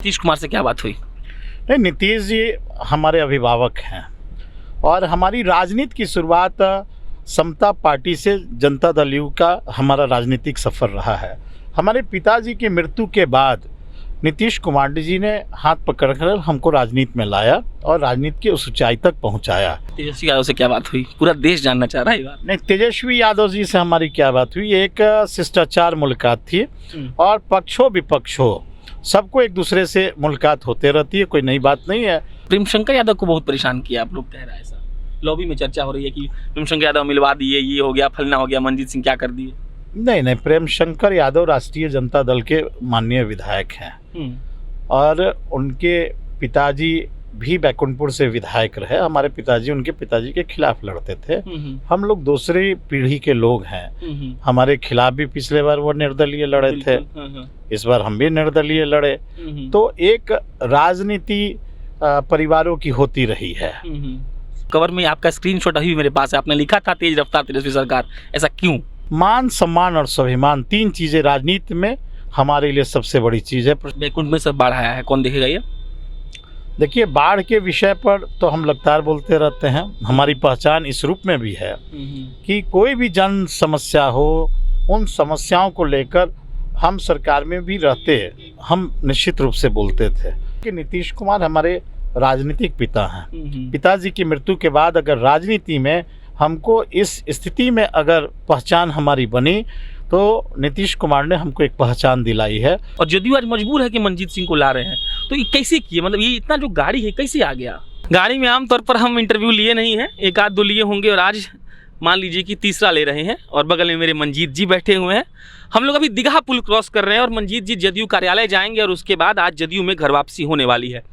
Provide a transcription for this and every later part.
नीतीश कुमार से क्या बात हुई? नहीं, नीतीश जी हमारे अभिभावक हैं और हमारी राजनीति की शुरुआत समता पार्टी से जनता दल यू का हमारा राजनीतिक सफ़र रहा है। हमारे पिताजी की मृत्यु के बाद नीतीश कुमार जी ने हाथ पकड़कर हमको राजनीति में लाया और राजनीति की उस ऊंचाई तक पहुंचाया। तेजस्वी यादव से क्या बात हुई? पूरा देश जानना चाह रहा है ये बात। नहीं, तेजस्वी यादव जी से हमारी क्या बात हुई? एक शिष्टाचार मुलाकात थी और पक्षों विपक्षों सबको एक दूसरे से मुलाकात होते रहती है, कोई नई बात नहीं है। प्रेमशंकर यादव को बहुत परेशान किया, आप लोग कह रहे हैं ऐसा। लॉबी में चर्चा हो रही है कि प्रेमशंकर यादव मिलवा दिए, ये हो गया, फलना हो गया, मंजीत सिंह क्या कर दिए। नहीं, प्रेमशंकर यादव राष्ट्रीय जनता दल के माननीय विधायक हैं और उनके पिताजी भी बैकुंठपुर से विधायक रहे। हमारे पिताजी उनके पिताजी के खिलाफ लड़ते थे। हम लोग दूसरी पीढ़ी के लोग हैं। हमारे खिलाफ भी पिछले बार वो निर्दलीय लड़े थे, इस बार हम भी निर्दलीय लड़े। तो एक राजनीति परिवारों की होती रही है। कवर में आपका स्क्रीनशॉट अभी मेरे पास है, आपने लिखा था तेज रफ्तार तेजस्वी सरकार, ऐसा क्यों? मान, सम्मान और स्वाभिमान, तीन चीजें राजनीति में हमारे लिए सबसे बड़ी चीज है। बैकुंठ में सब बाढ़ आया है, कौन देखेगा ये? देखिए, बाढ़ के विषय पर तो हम लगातार बोलते रहते हैं। हमारी पहचान इस रूप में भी है कि कोई भी जन समस्या हो, उन समस्याओं को लेकर हम सरकार में भी रहते, हम निश्चित रूप से बोलते थे कि नीतीश कुमार हमारे राजनीतिक पिता हैं। पिताजी की मृत्यु के बाद अगर राजनीति में हमको इस स्थिति में अगर पहचान हमारी बनी तो नीतीश कुमार ने हमको एक पहचान दिलाई है। और जदयू आज मजबूर है कि मंजीत सिंह को ला रहे हैं, तो ये कैसे किए? मतलब ये इतना जो गाड़ी है कैसे आ गया? गाड़ी में आमतौर पर हम इंटरव्यू लिए नहीं हैं, एक आध दो लिए होंगे और आज मान लीजिए कि तीसरा ले रहे हैं। और बगल में मेरे मंजीत जी बैठे हुए हैं। हम लोग अभी दीघा पुल क्रॉस कर रहे हैं और मंजीत जी जदयू कार्यालय जाएंगे और उसके बाद आज जदयू में घर वापसी होने वाली है।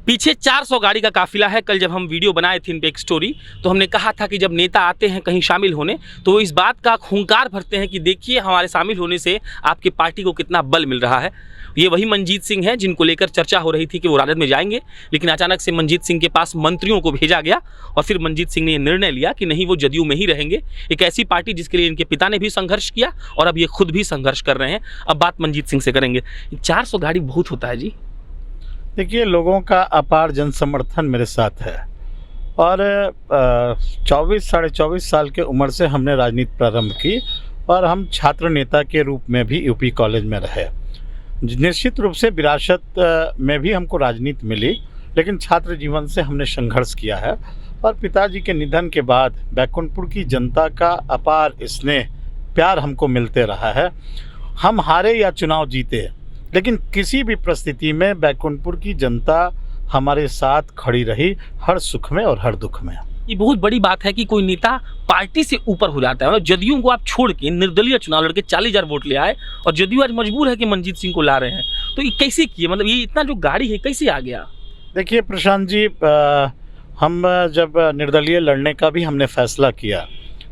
पीछे 400 गाड़ी का काफिला है। कल जब हम वीडियो बनाए थे इन पे एक स्टोरी, तो हमने कहा था कि जब नेता आते हैं कहीं शामिल होने तो वो इस बात का हुंकार भरते हैं कि देखिए हमारे शामिल होने से आपकी पार्टी को कितना बल मिल रहा है। ये वही मंजीत सिंह हैं जिनको लेकर चर्चा हो रही थी कि वो राजद में जाएंगे, लेकिन अचानक से मंजीत सिंह के पास मंत्रियों को भेजा गया और फिर मंजीत सिंह ने ये निर्णय लिया कि नहीं, वो जदयू में ही रहेंगे। एक ऐसी पार्टी जिसके लिए इनके पिता ने भी संघर्ष किया और अब ये खुद भी संघर्ष कर रहे हैं। अब बात मंजीत सिंह से करेंगे। 400 गाड़ी बहुत होता है जी। देखिए, लोगों का अपार जन समर्थन मेरे साथ है और 24 साढ़े 24 साल के उम्र से हमने राजनीति प्रारंभ की और हम छात्र नेता के रूप में भी यूपी कॉलेज में रहे। निश्चित रूप से विरासत में भी हमको राजनीति मिली, लेकिन छात्र जीवन से हमने संघर्ष किया है। और पिताजी के निधन के बाद बैकुंठपुर की जनता का अपार स्नेह प्यार हमको मिलते रहा है। हम हारे या चुनाव जीते, लेकिन किसी भी परिस्थिति में बैकुंठपुर की जनता हमारे साथ खड़ी रही, हर सुख में और हर दुख में। ये बहुत बड़ी बात है कि कोई नेता पार्टी से ऊपर हो जाता है। मतलब जदयू को आप छोड़ के निर्दलीय चुनाव लड़के 40,000 वोट ले आए और जदयू आज मजबूर है कि मंजीत सिंह को ला रहे हैं, तो ये कैसे किए? मतलब ये इतना जो गाड़ी है कैसे आ गया? देखिए प्रशांत जी, हम जब निर्दलीय लड़ने का भी हमने फैसला किया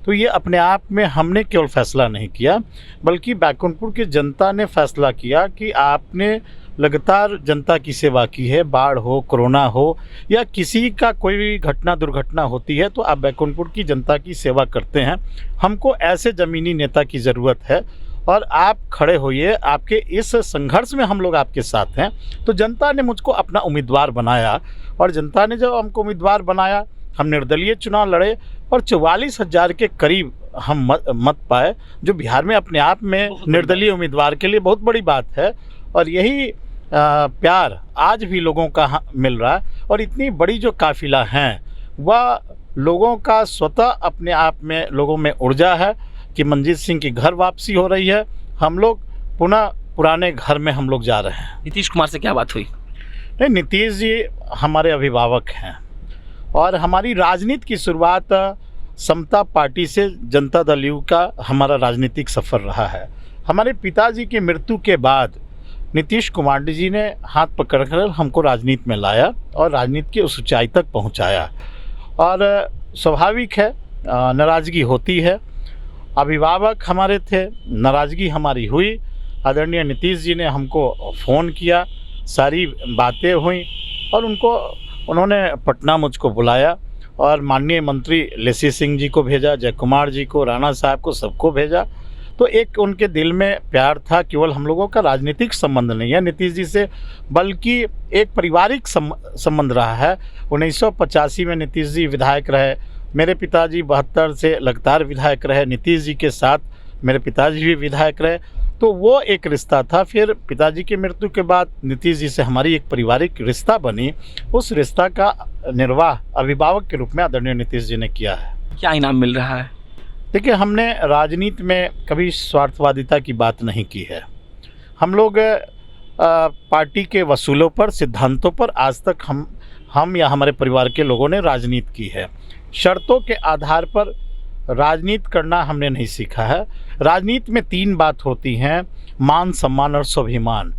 तो ये अपने आप में हमने केवल फैसला नहीं किया, बल्कि बैकुंठपुर की जनता ने फैसला किया कि आपने लगातार जनता की सेवा की है। बाढ़ हो, कोरोना हो या किसी का कोई भी घटना दुर्घटना होती है तो आप बैकुंठपुर की जनता की सेवा करते हैं। हमको ऐसे ज़मीनी नेता की ज़रूरत है और आप खड़े होइए, आपके इस संघर्ष में हम लोग आपके साथ हैं। तो जनता ने मुझको अपना उम्मीदवार बनाया और जनता ने जब हमको उम्मीदवार बनाया, हम निर्दलीय चुनाव लड़े और 44,000 के करीब हम मत पाए, जो बिहार में अपने आप में निर्दलीय उम्मीदवार के लिए बहुत बड़ी बात है। और यही प्यार आज भी लोगों का मिल रहा है। और इतनी बड़ी जो काफिला हैं वह लोगों का स्वतः अपने आप में लोगों में ऊर्जा है कि मंजीत सिंह की घर वापसी हो रही है। हम लोग पुनः पुराने घर में हम लोग जा रहे हैं। नीतीश कुमार से क्या बात हुई? नहीं, नीतीश जी हमारे अभिभावक हैं और हमारी राजनीति की शुरुआत समता पार्टी से जनता दल यू का हमारा राजनीतिक सफ़र रहा है। हमारे पिताजी की मृत्यु के बाद नीतीश कुमार जी ने हाथ पकड़कर हमको राजनीति में लाया और राजनीति की उस ऊंचाई तक पहुंचाया। और स्वाभाविक है, नाराज़गी होती है। अभिभावक हमारे थे, नाराज़गी हमारी हुई। आदरणीय नीतीश जी ने हमको फ़ोन किया, सारी बातें हुई और उन्होंने पटना मुझको बुलाया और माननीय मंत्री लेसी सिंह जी को भेजा, जय कुमार जी को, राणा साहब को, सबको भेजा। तो एक उनके दिल में प्यार था। केवल हम लोगों का राजनीतिक संबंध नहीं है नीतीश जी से, बल्कि एक पारिवारिक संबंध रहा है। 1985 में नीतीश जी विधायक रहे, मेरे पिताजी 72 से लगातार विधायक रहे, नीतीश जी के साथ मेरे पिताजी भी विधायक रहे, तो वो एक रिश्ता था। फिर पिताजी की मृत्यु के बाद नीतीश जी से हमारी एक पारिवारिक रिश्ता बनी। उस रिश्ता का निर्वाह अभिभावक के रूप में आदरणीय नीतीश जी ने किया है। क्या इनाम मिल रहा है? देखिए, हमने राजनीति में कभी स्वार्थवादिता की बात नहीं की है। हम लोग पार्टी के वसूलों पर, सिद्धांतों पर आज तक हम या हमारे परिवार के लोगों ने राजनीति की है। शर्तों के आधार पर राजनीति करना हमने नहीं सीखा है। राजनीति में 3 बात होती हैं, मान, सम्मान और स्वाभिमान।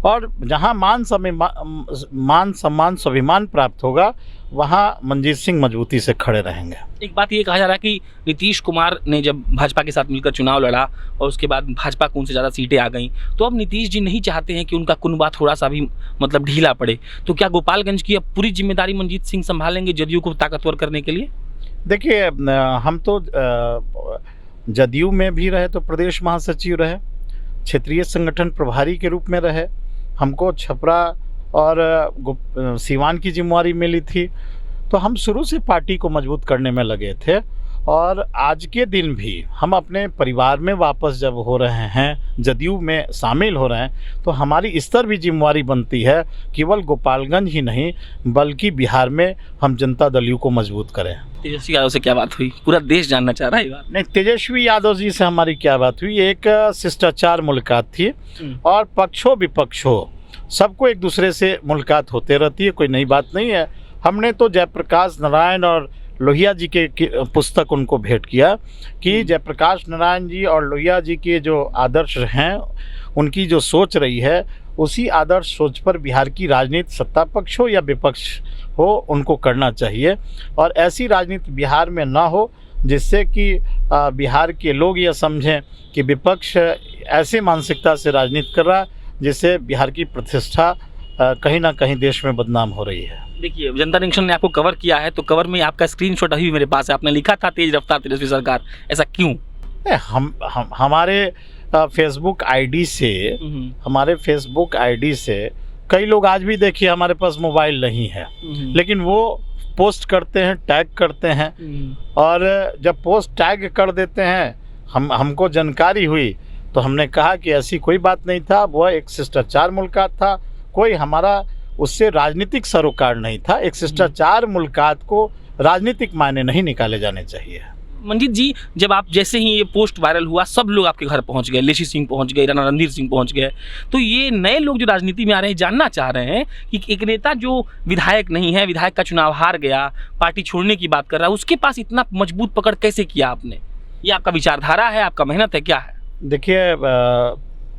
और जहां मान, सम्मान, स्वाभिमान प्राप्त होगा, वहां मंजीत सिंह मजबूती से खड़े रहेंगे। एक बात ये कहा जा रहा है कि नीतीश कुमार ने जब भाजपा के साथ मिलकर चुनाव लड़ा और उसके बाद भाजपा को उनसे ज़्यादा सीटें आ गईं, तो अब नीतीश जी नहीं चाहते हैं कि उनका कुनबा थोड़ा सा भी मतलब ढीला पड़े। तो क्या गोपालगंज की अब पूरी जिम्मेदारी मंजीत सिंह संभालेंगे जदयू को ताकतवर करने के लिए? देखिए, हम तो जदयू में भी रहे तो प्रदेश महासचिव रहे, क्षेत्रीय संगठन प्रभारी के रूप में रहे। हमको छपरा और सीवान की जिम्मेवारी मिली थी, तो हम शुरू से पार्टी को मजबूत करने में लगे थे। और आज के दिन भी हम अपने परिवार में वापस जब हो रहे हैं, जदयू में शामिल हो रहे हैं, तो हमारी इस तरह भी जिम्मेवारी बनती है, केवल गोपालगंज ही नहीं बल्कि बिहार में हम जनता दल यू को मजबूत करें। तेजस्वी यादव से क्या बात हुई? पूरा देश जानना चाह रहा है ये बात। नहीं, तेजस्वी यादव जी से हमारी क्या बात हुई? एक शिष्टाचार मुलाकात थी और पक्षों विपक्षों सबको एक दूसरे से मुलाकात होते रहती है, कोई नई बात नहीं है। हमने तो जयप्रकाश नारायण और लोहिया जी के पुस्तक उनको भेंट किया कि जयप्रकाश नारायण जी और लोहिया जी के जो आदर्श हैं, उनकी जो सोच रही है, उसी आदर्श सोच पर बिहार की राजनीति, सत्ता पक्ष हो या विपक्ष हो, उनको करना चाहिए। और ऐसी राजनीति बिहार में ना हो जिससे कि बिहार के लोग यह समझें कि विपक्ष ऐसे मानसिकता से राजनीति कर रहा है जिससे बिहार की प्रतिष्ठा कहीं ना कहीं देश में बदनाम हो रही है। देखिए, जनता जंक्शन ने आपको कवर किया है, तो कवर में आपका स्क्रीनशॉट अभी मेरे पास है। आपने लिखा था तेज रफ्तार तेजस्वी सरकार, ऐसा क्यों? हमारे फेसबुक आईडी से कई लोग आज भी, देखिए, हमारे पास मोबाइल नहीं है, लेकिन वो पोस्ट करते हैं, टैग करते हैं। और जब पोस्ट टैग कर देते हैं, हमको जानकारी हुई तो हमने कहा कि ऐसी कोई बात नहीं था, वह एक शिष्टाचार मुलाकात था, कोई हमारा उससे राजनीतिक सरोकार नहीं था। एक शिष्टाचार मुलाकात को राजनीतिक मायने नहीं निकाले जाने चाहिए। मंजीत जी, जब आप जैसे ही ये पोस्ट वायरल हुआ, सब लोग आपके घर पहुंच गए, लेशी सिंह पहुंच गए, राणा रणधीर सिंह पहुंच गए, तो ये नए लोग जो राजनीति में आ रहे हैं जानना चाह रहे हैं कि एक नेता जो विधायक नहीं है, विधायक का चुनाव हार गया, पार्टी छोड़ने की बात कर रहा है, उसके पास इतना मजबूत पकड़ कैसे किया आपने? ये आपका विचारधारा है, आपका मेहनत है, क्या है? देखिए,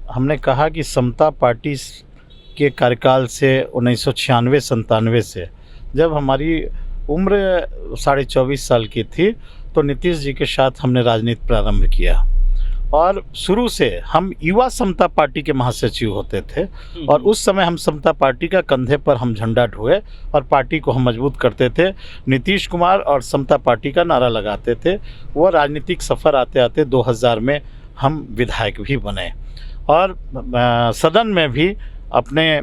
हमने कहा कि समता पार्टी के कार्यकाल से 1996-97 से, जब हमारी उम्र 24.5 साल की थी, तो नीतीश जी के साथ हमने राजनीति प्रारंभ किया। और शुरू से हम युवा समता पार्टी के महासचिव होते थे और उस समय हम समता पार्टी का कंधे पर हम झंडा ढोए और पार्टी को हम मजबूत करते थे। नीतीश कुमार और समता पार्टी का नारा लगाते थे। वो राजनीतिक सफ़र आते आते 2000 में हम विधायक भी बने और सदन में भी अपने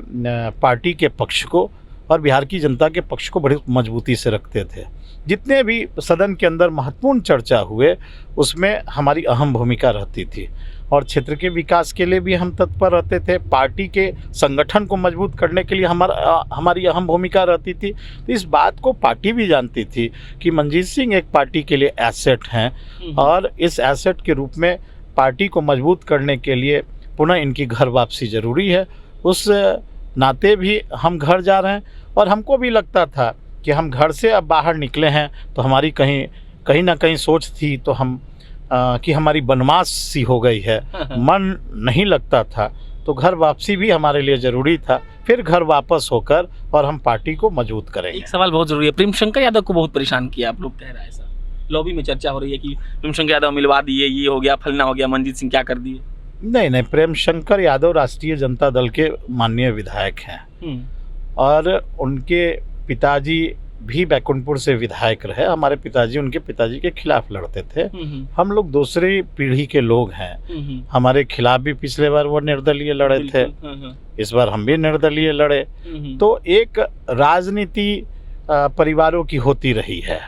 पार्टी के पक्ष को और बिहार की जनता के पक्ष को बड़ी मजबूती से रखते थे। जितने भी सदन के अंदर महत्वपूर्ण चर्चा हुए, उसमें हमारी अहम भूमिका रहती थी और क्षेत्र के विकास के लिए भी हम तत्पर रहते थे। पार्टी के संगठन को मजबूत करने के लिए हमारी अहम भूमिका रहती थी। तो इस बात को पार्टी भी जानती थी कि मंजीत सिंह एक पार्टी के लिए एसेट हैं और इस एसेट के रूप में पार्टी को मजबूत करने के लिए पुनः इनकी घर वापसी ज़रूरी है। उस नाते भी हम घर जा रहे हैं और हमको भी लगता था कि हम घर से अब बाहर निकले हैं तो हमारी कहीं ना कहीं सोच थी तो हम कि हमारी बनमास सी हो गई है, मन नहीं लगता था, तो घर वापसी भी हमारे लिए ज़रूरी था। फिर घर वापस होकर और हम पार्टी को मजबूत करेंगे। एक सवाल बहुत ज़रूरी है, प्रेमशंकर यादव को बहुत परेशान किया, आप लोग कह रहे हैं ऐसा, लॉबी में चर्चा हो रही है कि प्रेमशंकर यादव मिलवा दिए, ये हो गया, फलना हो गया, मंजीत सिंह क्या कर दिए? नहीं, प्रेमशंकर यादव राष्ट्रीय जनता दल के माननीय विधायक हैं और उनके पिताजी भी बैकुंठपुर से विधायक रहे। हमारे पिताजी उनके पिताजी के खिलाफ लड़ते थे। हम लोग दूसरी पीढ़ी के लोग हैं। हमारे खिलाफ भी पिछले बार वो निर्दलीय लड़े थे, इस बार हम भी निर्दलीय लड़े। तो एक राजनीति परिवारों की होती रही है।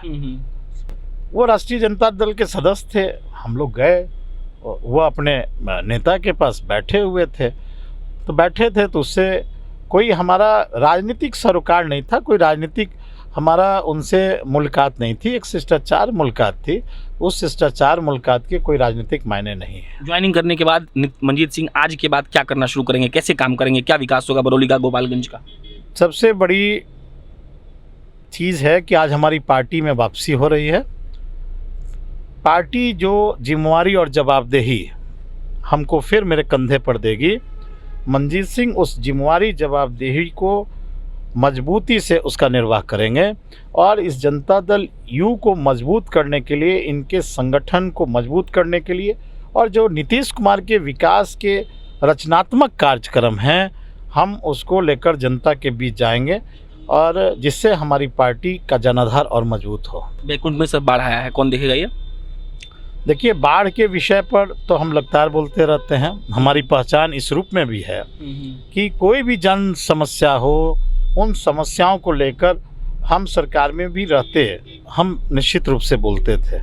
वो राष्ट्रीय जनता दल के सदस्य थे, हम लोग गए, वो अपने नेता के पास बैठे हुए थे, तो उससे कोई हमारा राजनीतिक सरोकार नहीं था, कोई राजनीतिक हमारा उनसे मुलाकात नहीं थी, एक शिष्टाचार मुलाकात थी। उस शिष्टाचार मुलाकात के कोई राजनीतिक मायने नहीं है। ज्वाइनिंग करने के बाद मनजीत सिंह आज के बाद क्या करना शुरू करेंगे, कैसे काम करेंगे, क्या विकास होगा बरौली का, गोपालगंज का? सबसे बड़ी चीज़ है कि आज हमारी पार्टी में वापसी हो रही है। पार्टी जो जिम्मेवारी और जवाबदेही हमको फिर मेरे कंधे पर देगी, मनजीत सिंह उस जिम्मेवारी जवाबदेही को मजबूती से उसका निर्वाह करेंगे और इस जनता दल यू को मजबूत करने के लिए, इनके संगठन को मजबूत करने के लिए और जो नीतीश कुमार के विकास के रचनात्मक कार्यक्रम हैं, हम उसको लेकर जनता के बीच जाएंगे और जिससे हमारी पार्टी का जनाधार और मजबूत हो। बैकुंठ में सब बाढ़ आया है, कौन देखेगा ये? देखिए, बाढ़ के विषय पर तो हम लगातार बोलते रहते हैं। हमारी पहचान इस रूप में भी है कि कोई भी जन समस्या हो, उन समस्याओं को लेकर हम सरकार में भी रहते, हम निश्चित रूप से बोलते थे,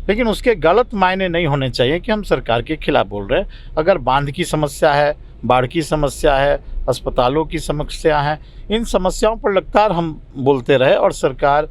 लेकिन उसके गलत मायने नहीं होने चाहिए कि हम सरकार के खिलाफ बोल रहे हैं। अगर बांध की समस्या है, बाढ़ की समस्या है, अस्पतालों की समस्या है, इन समस्याओं पर लगातार हम बोलते रहे और सरकार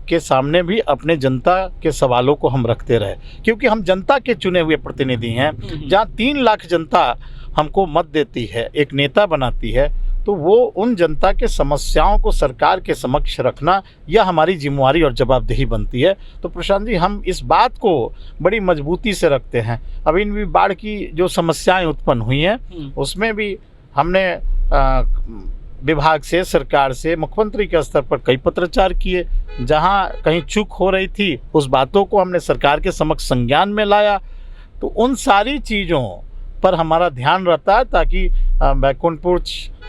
के सामने भी अपने जनता के सवालों को हम रखते रहे, क्योंकि हम जनता के चुने हुए प्रतिनिधि हैं। जहाँ 3 लाख जनता हमको मत देती है, एक नेता बनाती है, तो वो उन जनता के समस्याओं को सरकार के समक्ष रखना, यह हमारी जिम्मेवारी और जवाबदेही बनती है। तो प्रशांत जी, हम इस बात को बड़ी मजबूती से रखते हैं। अब इन भी बाढ़ की जो समस्याएं उत्पन्न हुई हैं, उसमें भी हमने विभाग से, सरकार से, मुख्यमंत्री के स्तर पर कई पत्राचार किए। जहां कहीं चूक हो रही थी, उस बातों को हमने सरकार के समक्ष संज्ञान में लाया। तो उन सारी चीज़ों पर हमारा ध्यान रहता है ताकि बैकुंठपुर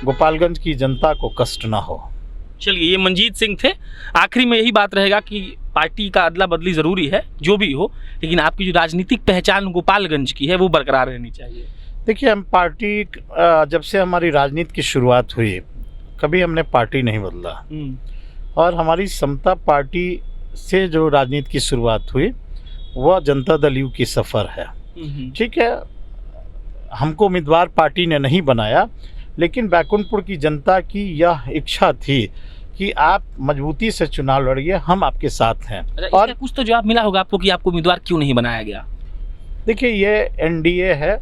गोपालगंज की जनता को कष्ट ना हो। चलिए, ये मनजीत सिंह थे। आखिरी में यही बात रहेगा कि पार्टी का अदला बदली ज़रूरी है, जो भी हो, लेकिन आपकी जो राजनीतिक पहचान गोपालगंज की है वो बरकरार रहनी चाहिए। देखिए, हम पार्टी जब से हमारी राजनीति की शुरुआत हुई, कभी हमने पार्टी नहीं बदला और हमारी समता पार्टी से जो राजनीति की शुरुआत हुई वह जनता दल यू की सफ़र है। ठीक है, हमको उम्मीदवार पार्टी ने नहीं बनाया, लेकिन बैकुंठपुर की जनता की यह इच्छा थी कि आप मजबूती से चुनाव लड़िए, हम आपके साथ हैं। और कुछ तो जवाब मिला होगा आपको कि आपको उम्मीदवार क्यों नहीं बनाया गया? देखिए, ये एनडीए है,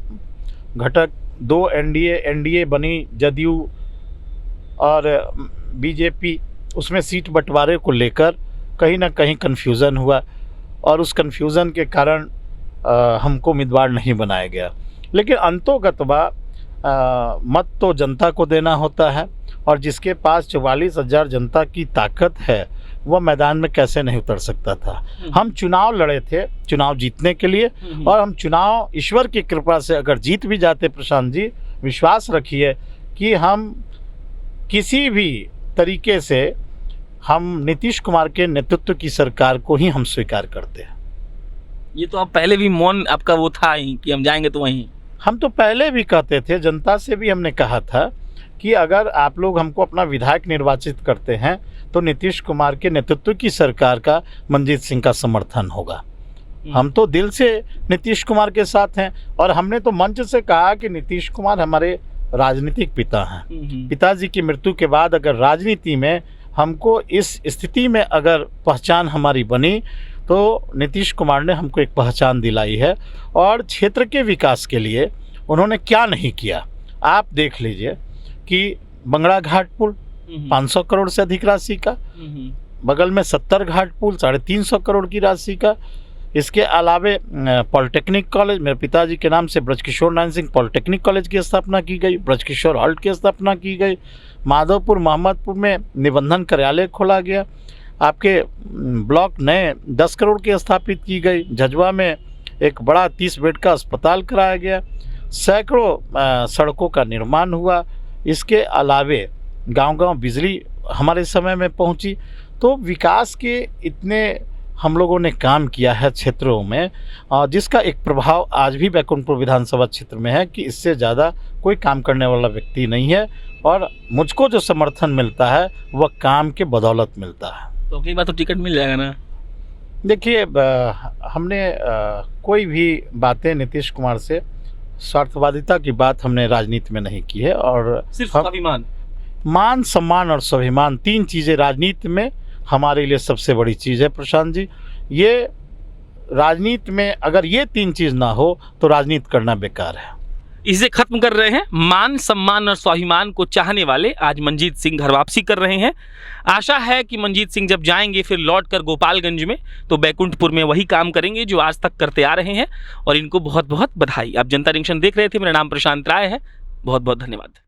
घटक 2 एनडीए बनी, जदयू और बीजेपी, उसमें सीट बंटवारे को लेकर कहीं ना कहीं कन्फ्यूज़न हुआ और उस कन्फ्यूज़न के कारण हमको उम्मीदवार नहीं बनाया गया। लेकिन अंतोगत्वा मत तो जनता को देना होता है और जिसके पास 44,000 जनता की ताकत है, वह मैदान में कैसे नहीं उतर सकता था। हम चुनाव लड़े थे चुनाव जीतने के लिए, और हम चुनाव ईश्वर की कृपा से अगर जीत भी जाते, प्रशांत जी, विश्वास रखिए कि हम किसी भी तरीके से हम नीतीश कुमार के नेतृत्व की सरकार को ही हम स्वीकार करते हैं। ये तो आप पहले भी मौन आपका वो था ही कि हम जाएंगे तो वहीं। हम तो पहले भी कहते थे, जनता से भी हमने कहा था कि अगर आप लोग हमको अपना विधायक निर्वाचित करते हैं तो नीतीश कुमार के नेतृत्व की सरकार का मनजीत सिंह का समर्थन होगा। हम तो दिल से नीतीश कुमार के साथ हैं और हमने तो मंच से कहा कि नीतीश कुमार हमारे राजनीतिक पिता हैं। पिताजी की मृत्यु के बाद अगर राजनीति में हमको इस स्थिति में अगर पहचान हमारी बनी तो नीतीश कुमार ने हमको एक पहचान दिलाई है। और क्षेत्र के विकास के लिए उन्होंने क्या नहीं किया, आप देख लीजिए कि बंगड़ा घाट पुल 500 करोड़ से अधिक राशि का, बगल में 70 घाट पुल 350 करोड़ की राशि का। इसके अलावे पॉलिटेक्निक कॉलेज, मेरे पिताजी के नाम से ब्रजकिशोर नारायण सिंह पॉलिटेक्निक कॉलेज की स्थापना की गई, ब्रजकिशोर हॉल्ट की स्थापना की गई। माधवपुर मोहम्मदपुर में निबंधन कार्यालय खोला गया। आपके ब्लॉक नए 10 करोड़ की स्थापित की गई। झज्जवा में एक बड़ा 30 बेड का अस्पताल कराया गया। सैकड़ों सड़कों का निर्माण हुआ। इसके अलावे गांव-गांव बिजली हमारे समय में पहुंची। तो विकास के इतने हम लोगों ने काम किया है क्षेत्रों में, जिसका एक प्रभाव आज भी बैकुंठपुर विधानसभा क्षेत्र में है कि इससे ज़्यादा कोई काम करने वाला व्यक्ति नहीं है, और मुझको जो समर्थन मिलता है वह काम के बदौलत मिलता है। तो अगली बार तो टिकट मिल जाएगा ना? देखिए, हमने कोई भी बातें नीतीश कुमार से स्वार्थवादिता की बात हमने राजनीति में नहीं की है, और सिर्फ हम स्वाभिमान। मान, सम्मान और स्वाभिमान, 3 चीज़ें राजनीति में हमारे लिए सबसे बड़ी चीज़ है प्रशांत जी। ये राजनीति में अगर ये 3 चीज़ ना हो तो राजनीति करना बेकार है। इसे खत्म कर रहे हैं। मान, सम्मान और स्वाभिमान को चाहने वाले आज मनजीत सिंह घर वापसी कर रहे हैं। आशा है कि मनजीत सिंह जब जाएंगे फिर लौटकर गोपालगंज में, तो बैकुंठपुर में वही काम करेंगे जो आज तक करते आ रहे हैं, और इनको बहुत बहुत बधाई। आप जनता जंक्शन देख रहे थे, मेरा नाम प्रशांत राय है। बहुत बहुत धन्यवाद।